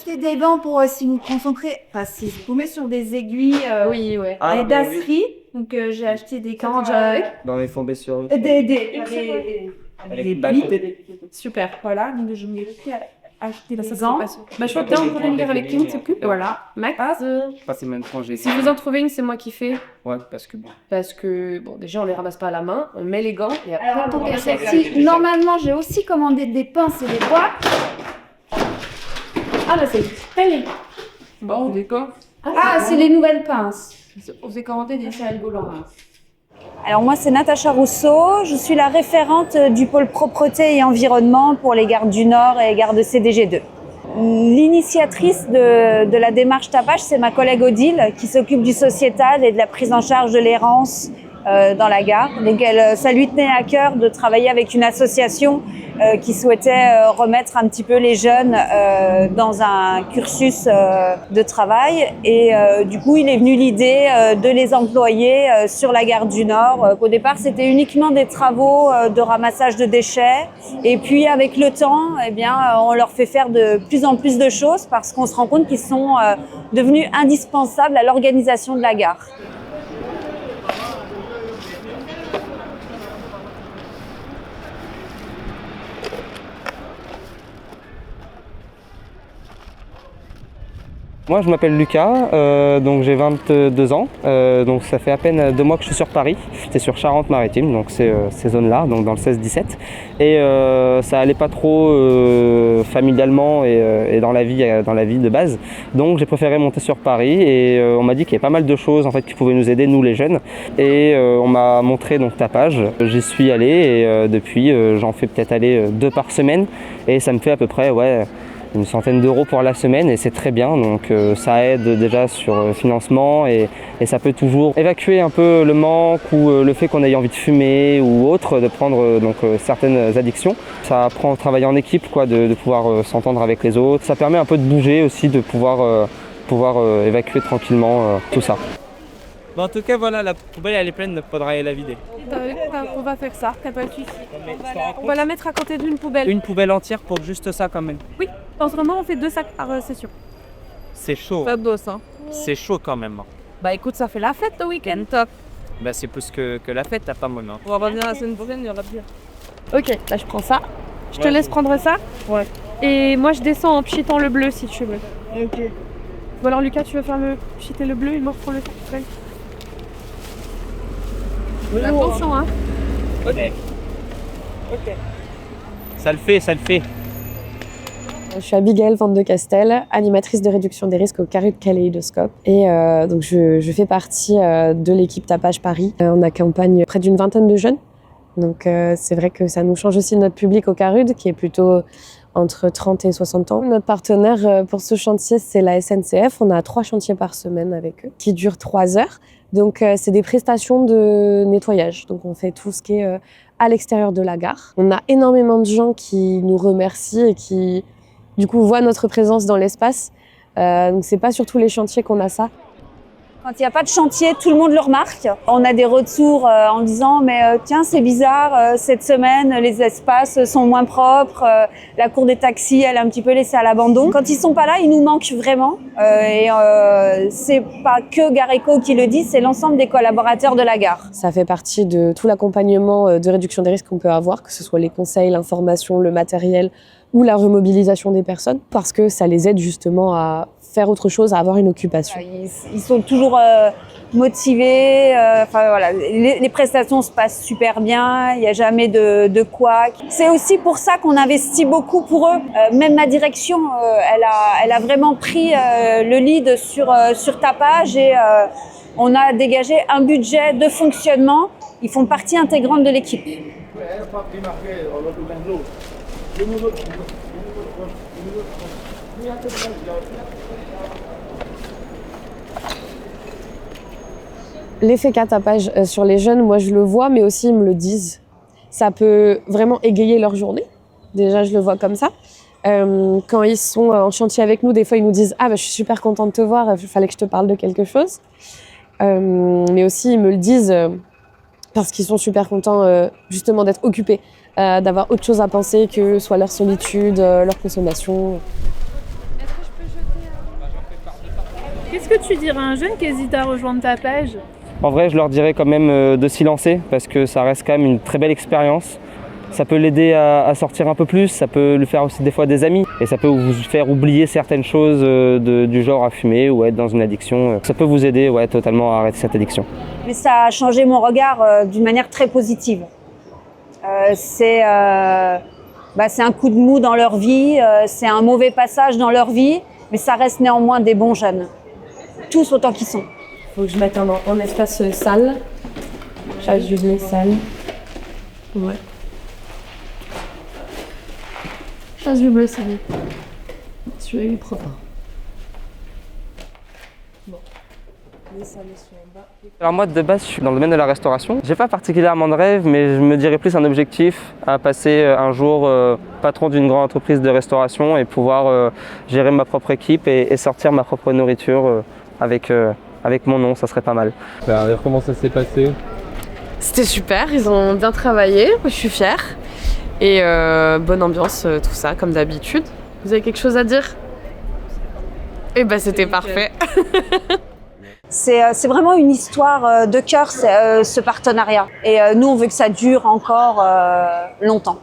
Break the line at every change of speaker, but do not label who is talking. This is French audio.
acheté des bancs pour si vous concentrer, enfin si vous mettez sur des aiguilles
Oui, ouais.
et d'asserie. Donc j'ai acheté des
Comment
cadres
avec
Dans les fonds sur
des billes.
Super.
Voilà, donc je me suis acheté
Là,
des
ça c'est
gants.
pas sûr. Bah, je suis bien en train de lire avec qui on s'occupe. Voilà. Max,
Passer même congé.
si vous en trouvez une, c'est moi qui fais.
Ouais, parce que bon.
Parce que, bon, déjà, on les ramasse pas à la main, on met les gants et après,
Alors
on
attendez,
ramasse
celle-ci, normalement j'ai aussi commandé des pinces et des boîtes.
Ah, bah, c'est très bon, d'accord.
Ah, c'est les nouvelles pinces. On s'est commandé des céréales volantes. Alors moi c'est Natacha Rousseau, je suis la référente du pôle propreté et environnement pour les gares du Nord et gares de CDG2. L'initiatrice de la démarche tapage, c'est ma collègue Odile qui s'occupe du sociétal et de la prise en charge de l'errance dans la gare. Donc ça lui tenait à cœur de travailler avec une association qui souhaitait remettre un petit peu les jeunes dans un cursus de travail. Et du coup, il est venu l'idée de les employer sur la gare du Nord. Au départ, c'était uniquement des travaux de ramassage de déchets. Et puis, avec le temps, eh bien, on leur fait faire de plus en plus de choses parce qu'on se rend compte qu'ils sont devenus indispensables à l'organisation de la gare.
Moi, je m'appelle Lucas, donc j'ai 22 ans, donc ça fait à peine 2 mois que je suis sur Paris. J'étais sur Charente-Maritime, donc ces zones-là, donc dans le 16-17. Et ça allait pas trop familialement et dans la vie de base. Donc j'ai préféré monter sur Paris et on m'a dit qu'il y avait pas mal de choses en fait qui pouvaient nous aider, nous les jeunes. Et on m'a montré donc Tapage. J'y suis allé et depuis j'en fais peut-être aller 2 par semaine et ça me fait à peu près une centaine d'euros pour la semaine et c'est très bien, donc ça aide déjà sur le financement et ça peut toujours évacuer un peu le manque ou le fait qu'on ait envie de fumer ou autre, de prendre certaines addictions. Ça apprend à travailler en équipe, de pouvoir s'entendre avec les autres. Ça permet un peu de bouger aussi, de pouvoir évacuer tranquillement tout ça.
Bon, en tout cas, voilà, la poubelle elle est pleine, il faudra aller la vider.
On va faire ça, qu'elle va être ici. On va la mettre à côté d'une poubelle.
Une poubelle entière pour juste ça quand même.
Oui, en ce moment on fait 2 sacs par session.
C'est chaud.
Pas de dos, hein.
C'est chaud quand même.
Bah écoute, ça fait la fête le week-end, top.
Bah c'est plus que la fête, t'as pas mon nom.
On va revenir la semaine prochaine, il y aura bien. Ok, là je prends ça. Je te laisse prendre ça.
Ouais.
Et moi je descends en pchitant le bleu si tu veux.
Ok.
Ou alors Lucas, tu veux faire le pchiter le bleu et moi je prends le sac. Attention, hein.
Ok. Ça le fait.
Je suis Abigail Van de Castel, animatrice de réduction des risques au Carré de Kaléidoscope. Et donc je fais partie de l'équipe Tapage Paris. On accompagne près d'une vingtaine de jeunes. Donc c'est vrai que ça nous change aussi de notre public au Carud, qui est plutôt entre 30 et 60 ans. Notre partenaire pour ce chantier, c'est la SNCF. On a 3 chantiers par semaine avec eux, qui durent 3 heures. Donc c'est des prestations de nettoyage. Donc on fait tout ce qui est à l'extérieur de la gare. On a énormément de gens qui nous remercient et qui, du coup, voient notre présence dans l'espace. Donc c'est pas sur tous les chantiers qu'on a ça.
Quand il n'y a pas de chantier, tout le monde le remarque. On a des retours en disant mais tiens c'est bizarre, cette semaine les espaces sont moins propres, la cour des taxis elle est un petit peu laissée à l'abandon. Quand ils sont pas là, ils nous manquent vraiment. Et c'est pas que Gareco qui le dit, c'est l'ensemble des collaborateurs de la gare.
Ça fait partie de tout l'accompagnement de réduction des risques qu'on peut avoir, que ce soit les conseils, l'information, le matériel ou la remobilisation des personnes, parce que ça les aide justement à faire autre chose, à avoir une occupation.
Ils sont toujours motivés, voilà, les prestations se passent super bien, il n'y a jamais de couac. C'est aussi pour ça qu'on investit beaucoup pour eux. Même ma direction, elle a vraiment pris le lead sur Tapage et on a dégagé un budget de fonctionnement. Ils font partie intégrante de l'équipe.
L'effet qu'a Tapage sur les jeunes, moi je le vois, mais aussi ils me le disent. Ça peut vraiment égayer leur journée. Déjà, je le vois comme ça. Quand ils sont en chantier avec nous, des fois ils nous disent « Ah, je suis super contente de te voir, il fallait que je te parle de quelque chose. » Mais aussi ils me le disent parce qu'ils sont super contents justement d'être occupés, d'avoir autre chose à penser que soit leur solitude, leur consommation. Est-ce que je peux jeter
que tu dirais à un jeune qui hésite à rejoindre ta page?
En vrai, je leur dirais quand même de s'y lancer parce que ça reste quand même une très belle expérience. Ça peut l'aider à sortir un peu plus, ça peut lui faire aussi des fois des amis et ça peut vous faire oublier certaines choses du genre à fumer ou être dans une addiction. Ça peut vous aider totalement à arrêter cette addiction.
Mais ça a changé mon regard d'une manière très positive. C'est un coup de mou dans leur vie, c'est un mauvais passage dans leur vie, mais ça reste néanmoins des bons jeunes. Tous autant qu'ils sont.
Faut que je mette en espace salle. Je vais mettre salle. Ouais. Chasse du bleu, c'est bon. Celui-là, il est propre. Bon. Les salles sont en bas.
Alors moi de base je suis dans le domaine de la restauration. J'ai pas particulièrement de rêve mais je me dirais plus un objectif à passer un jour patron d'une grande entreprise de restauration et pouvoir gérer ma propre équipe et sortir ma propre nourriture avec mon nom, ça serait pas mal.
Alors comment ça s'est passé?
C'était super, ils ont bien travaillé, je suis fière. Et bonne ambiance, tout ça, comme d'habitude. Vous avez quelque chose à dire? Eh ben c'était parfait.
C'est vraiment une histoire de cœur, ce partenariat. Et nous, on veut que ça dure encore longtemps.